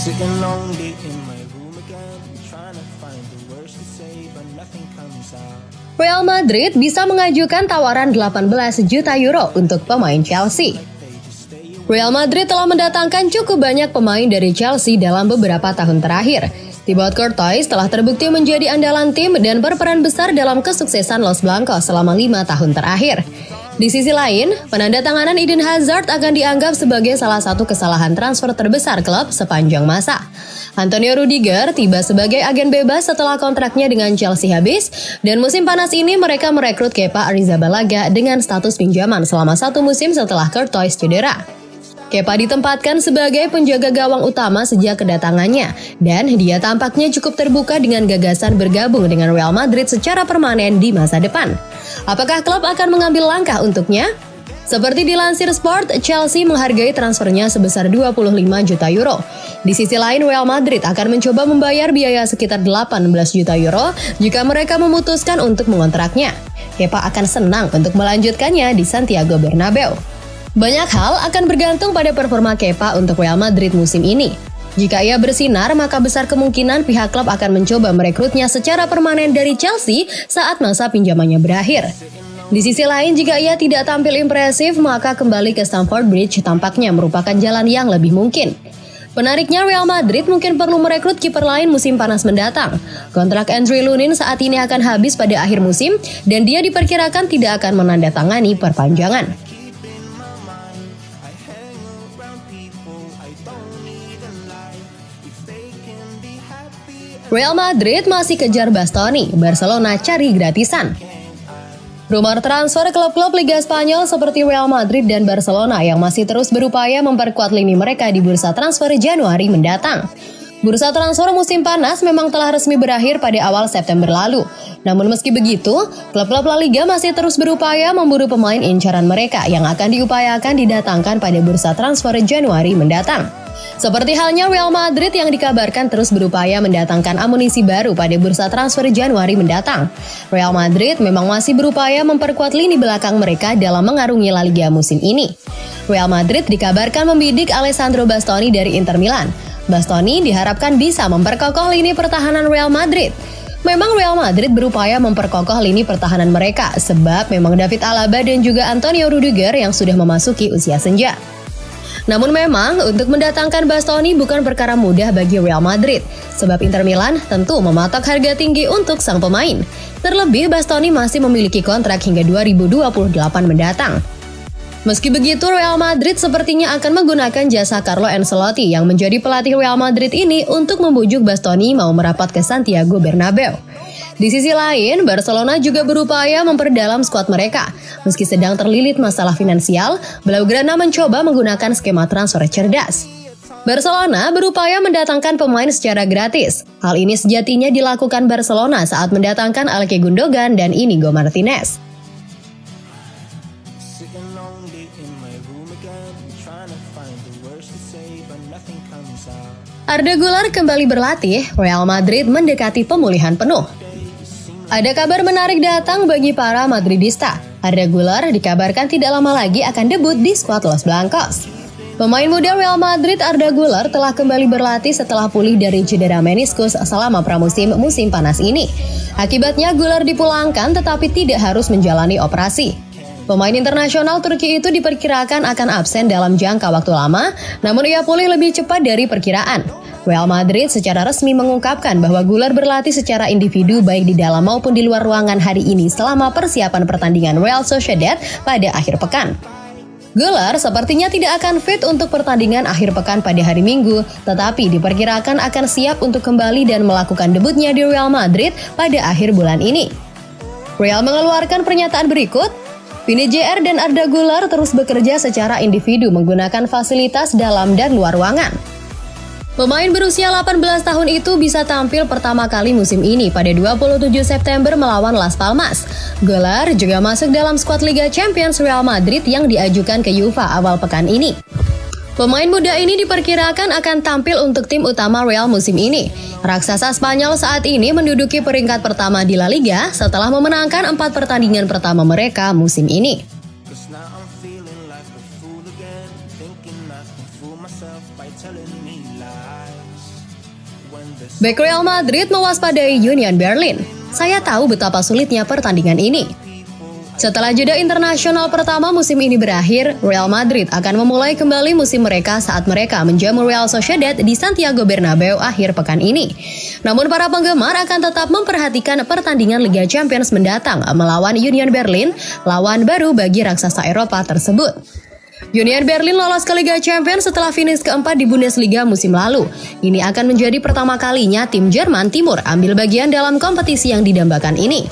Sitting lonely in my room again, trying to find the words to say, but nothing comes out. Real Madrid bisa mengajukan tawaran 18 juta euro untuk pemain Chelsea. Real Madrid telah mendatangkan cukup banyak pemain dari Chelsea dalam beberapa tahun terakhir. Thibaut Courtois telah terbukti menjadi andalan tim dan berperan besar dalam kesuksesan Los Blancos selama 5 tahun terakhir. Di sisi lain, penandatanganan Eden Hazard akan dianggap sebagai salah satu kesalahan transfer terbesar klub sepanjang masa. Antonio Rudiger tiba sebagai agen bebas setelah kontraknya dengan Chelsea habis, dan musim panas ini mereka merekrut Kepa Arrizabalaga dengan status pinjaman selama 1 musim setelah Courtois cedera. Kepa ditempatkan sebagai penjaga gawang utama sejak kedatangannya, dan dia tampaknya cukup terbuka dengan gagasan bergabung dengan Real Madrid secara permanen di masa depan. Apakah klub akan mengambil langkah untuknya? Seperti dilansir Sport, Chelsea menghargai transfernya sebesar 25 juta euro. Di sisi lain, Real Madrid akan mencoba membayar biaya sekitar 18 juta euro jika mereka memutuskan untuk mengontraknya. Kepa akan senang untuk melanjutkannya di Santiago Bernabeu. Banyak hal akan bergantung pada performa Kepa untuk Real Madrid musim ini. Jika ia bersinar, maka besar kemungkinan pihak klub akan mencoba merekrutnya secara permanen dari Chelsea saat masa pinjamannya berakhir. Di sisi lain, jika ia tidak tampil impresif, maka kembali ke Stamford Bridge tampaknya merupakan jalan yang lebih mungkin. Menariknya, Real Madrid mungkin perlu merekrut kiper lain musim panas mendatang. Kontrak Andre Lunin saat ini akan habis pada akhir musim, dan dia diperkirakan tidak akan menandatangani perpanjangan. Real Madrid masih kejar Bastoni, Barcelona cari gratisan. Rumor transfer klub-klub Liga Spanyol seperti Real Madrid dan Barcelona yang masih terus berupaya memperkuat lini mereka di bursa transfer Januari mendatang. Bursa transfer musim panas memang telah resmi berakhir pada awal September lalu. Namun meski begitu, klub-klub La Liga masih terus berupaya memburu pemain incaran mereka yang akan diupayakan didatangkan pada bursa transfer Januari mendatang. Seperti halnya Real Madrid yang dikabarkan terus berupaya mendatangkan amunisi baru pada bursa transfer Januari mendatang. Real Madrid memang masih berupaya memperkuat lini belakang mereka dalam mengarungi La Liga musim ini. Real Madrid dikabarkan membidik Alessandro Bastoni dari Inter Milan. Bastoni diharapkan bisa memperkokoh lini pertahanan Real Madrid. Memang Real Madrid berupaya memperkokoh lini pertahanan mereka sebab memang David Alaba dan juga Antonio Rudiger yang sudah memasuki usia senja. Namun memang untuk mendatangkan Bastoni bukan perkara mudah bagi Real Madrid, sebab Inter Milan tentu mematok harga tinggi untuk sang pemain. Terlebih Bastoni masih memiliki kontrak hingga 2028 mendatang. Meski begitu, Real Madrid sepertinya akan menggunakan jasa Carlo Ancelotti yang menjadi pelatih Real Madrid ini untuk membujuk Bastoni mau merapat ke Santiago Bernabeu. Di sisi lain, Barcelona juga berupaya memperdalam skuad mereka. Meski sedang terlilit masalah finansial, Blaugrana mencoba menggunakan skema transfer cerdas. Barcelona berupaya mendatangkan pemain secara gratis. Hal ini sejatinya dilakukan Barcelona saat mendatangkan Ilkay Gundogan dan Inigo Martinez. Arda Güler kembali berlatih, Real Madrid mendekati pemulihan penuh. Ada kabar menarik datang bagi para Madridista. Arda Güler dikabarkan tidak lama lagi akan debut di skuad Los Blancos. Pemain muda Real Madrid Arda Güler telah kembali berlatih setelah pulih dari cedera meniskus selama pramusim musim panas ini. Akibatnya Güler dipulangkan tetapi tidak harus menjalani operasi. Pemain internasional Turki itu diperkirakan akan absen dalam jangka waktu lama, namun ia pulih lebih cepat dari perkiraan. Real Madrid secara resmi mengungkapkan bahwa Güler berlatih secara individu baik di dalam maupun di luar ruangan hari ini selama persiapan pertandingan Real Sociedad pada akhir pekan. Güler sepertinya tidak akan fit untuk pertandingan akhir pekan pada hari Minggu, tetapi diperkirakan akan siap untuk kembali dan melakukan debutnya di Real Madrid pada akhir bulan ini. Real mengeluarkan pernyataan berikut, Vini Jr dan Arda Güler terus bekerja secara individu menggunakan fasilitas dalam dan luar ruangan. Pemain berusia 18 tahun itu bisa tampil pertama kali musim ini pada 27 September melawan Las Palmas. Güler juga masuk dalam skuad Liga Champions Real Madrid yang diajukan ke UEFA awal pekan ini. Pemain muda ini diperkirakan akan tampil untuk tim utama Real musim ini. Raksasa Spanyol saat ini menduduki peringkat pertama di La Liga setelah memenangkan 4 pertandingan pertama mereka musim ini. Bek Real Madrid mewaspadai Union Berlin. Saya tahu betapa sulitnya pertandingan ini. Setelah jeda internasional pertama musim ini berakhir, Real Madrid akan memulai kembali musim mereka saat mereka menjamu Real Sociedad di Santiago Bernabeu akhir pekan ini. Namun para penggemar akan tetap memperhatikan pertandingan Liga Champions mendatang melawan Union Berlin, lawan baru bagi raksasa Eropa tersebut. Union Berlin lolos ke Liga Champions setelah finish keempat di Bundesliga musim lalu. Ini akan menjadi pertama kalinya tim Jerman Timur ambil bagian dalam kompetisi yang didambakan ini.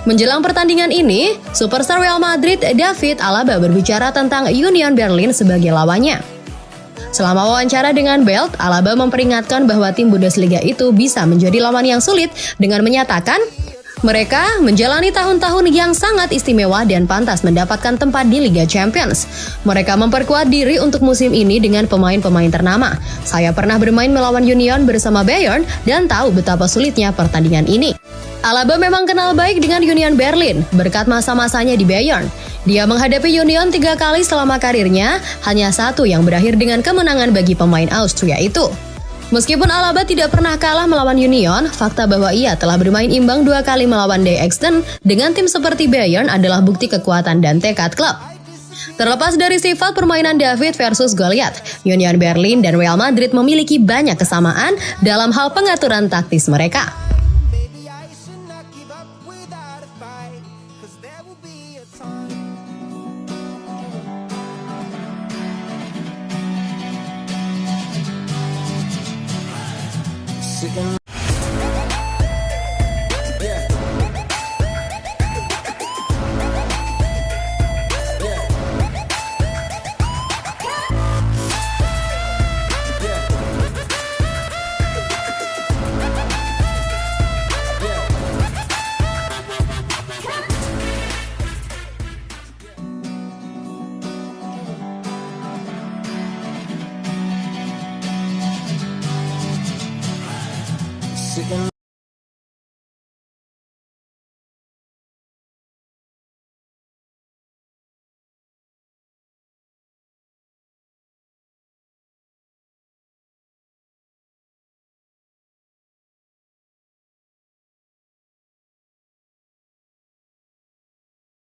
Menjelang pertandingan ini, superstar Real Madrid David Alaba berbicara tentang Union Berlin sebagai lawannya. Selama wawancara dengan Bild, Alaba memperingatkan bahwa tim Bundesliga itu bisa menjadi lawan yang sulit dengan menyatakan, mereka menjalani tahun-tahun yang sangat istimewa dan pantas mendapatkan tempat di Liga Champions. Mereka memperkuat diri untuk musim ini dengan pemain-pemain ternama. Saya pernah bermain melawan Union bersama Bayern dan tahu betapa sulitnya pertandingan ini. Alaba memang kenal baik dengan Union Berlin berkat masa-masanya di Bayern. Dia menghadapi Union 3 kali selama karirnya, hanya satu yang berakhir dengan kemenangan bagi pemain Austria itu. Meskipun Alaba tidak pernah kalah melawan Union, fakta bahwa ia telah bermain imbang 2 kali melawan Die Exten dengan tim seperti Bayern adalah bukti kekuatan dan tekad klub. Terlepas dari sifat permainan David versus Goliath, Union Berlin dan Real Madrid memiliki banyak kesamaan dalam hal pengaturan taktis mereka. Sitting